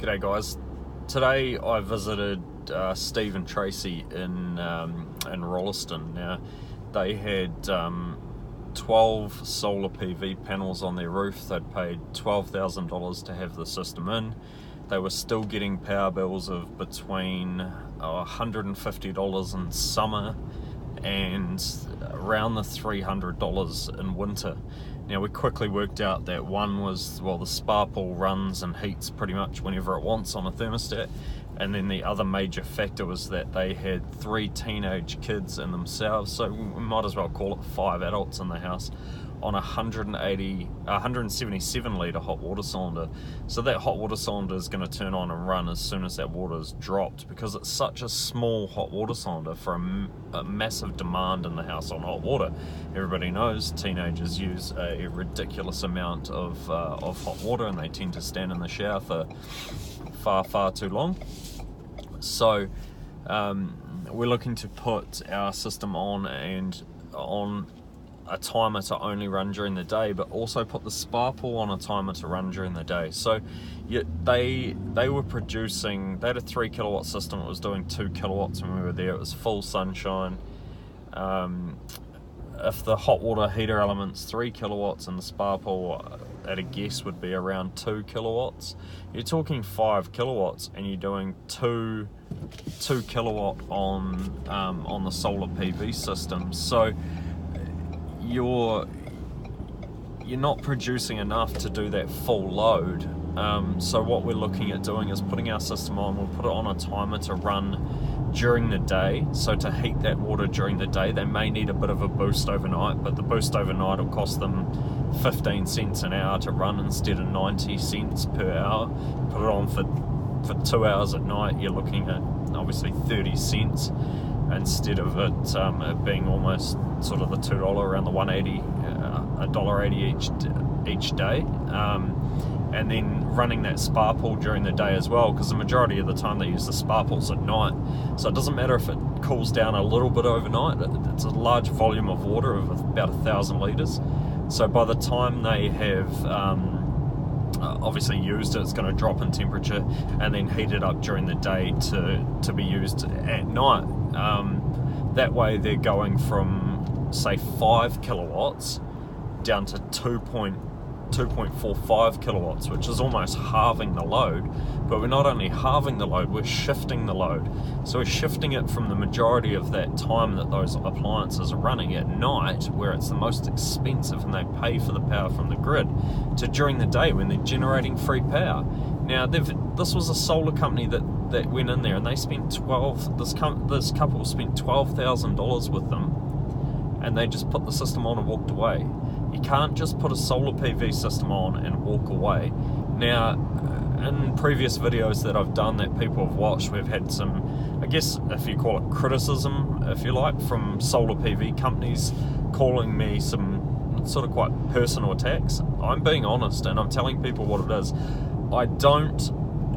G'day guys. Today I visited Steve and Tracy in Rolleston. Now they had 12 solar PV panels on their roof. They'd paid $12,000 to have the system in. They were still getting power bills of between $150 in summer and around the $300 in winter. Now we quickly worked out that one was, well, the spa pool runs and heats pretty much whenever it wants on a thermostat, and then the other major factor was that they had 3 teenage kids in themselves, so we might as well call it 5 adults in the house, on a 177 litre hot water cylinder. So that hot water cylinder is going to turn on and run as soon as that water is dropped, because it's such a small hot water cylinder for a massive demand in the house on hot water. Everybody knows teenagers use a ridiculous amount of hot water, and they tend to stand in the shower for far too long. So we're looking to put our system on a timer to only run during the day, but also put the spa pool on a timer to run during the day. So they were producing, they had a 3 kilowatt system. It was doing 2 kilowatts when we were there. It was full sunshine. If the hot water heater element's 3 kilowatts and the spa pool at a guess would be around 2 kilowatts, you're talking 5 kilowatts, and you're doing 2 kilowatt on the solar PV system. So you're not producing enough to do that full load. So what we're looking at doing is putting our system on. We'll put it on a timer to run during the day, so to heat that water during the day. They may need a bit of a boost overnight, but the boost overnight will cost them 15 cents an hour to run instead of 90 cents per hour. Put it on for 2 hours at night, you're looking at obviously 30 cents instead of it being almost sort of the $2, around the $1.80, $1.80 each day. And then running that spa pool during the day as well, because the majority of the time they use the spa pools at night. So it doesn't matter if it cools down a little bit overnight. It's a large volume of water of about 1,000 litres. So by the time they have obviously used it, it's going to drop in temperature and then heat it up during the day to be used at night. That way they're going from, say, 5 kilowatts down to 2.45 kilowatts, which is almost halving the load. But we're not only halving the load, we're shifting the load. So we're shifting it from the majority of that time that those appliances are running at night, where it's the most expensive and they pay for the power from the grid, to during the day when they're generating free power. Now, this was a solar company that went in there, and they spent this couple spent $12,000 with them, and they just put the system on and walked away. You can't just put a solar PV system on and walk away. Now, in previous videos that I've done that people have watched, we've had some, I guess if you call it criticism, if you like, from solar PV companies calling me some sort of quite personal attacks. I'm being honest, and I'm telling people what it is. I don't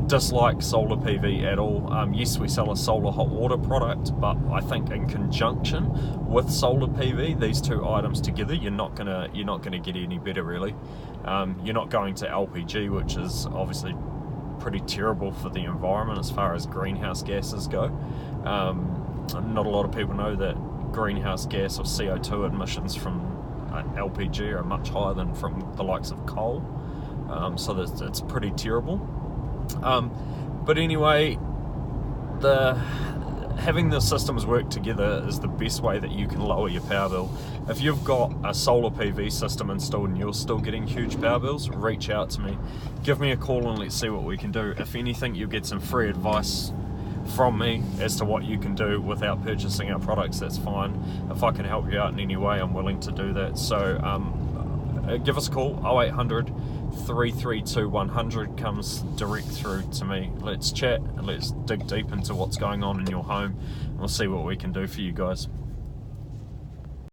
dislike solar PV at all. Yes, we sell a solar hot water product, but I think in conjunction with solar PV, these two items together, you're not gonna get any better, really. You're not going to LPG, which is obviously pretty terrible for the environment as far as greenhouse gases go. Not a lot of people know that greenhouse gas or CO2 emissions from LPG are much higher than from the likes of coal. So it's pretty terrible. But anyway, having the systems work together is the best way that you can lower your power bill. If you've got a solar PV system installed and you're still getting huge power bills, reach out to me. Give me a call and let's see what we can do. If anything, you'll get some free advice from me as to what you can do without purchasing our products. That's fine. If I can help you out in any way, I'm willing to do that. So give us a call. 0800 332 100 comes direct through to me. Let's chat and let's dig deep into what's going on in your home, and we'll see what we can do for you guys.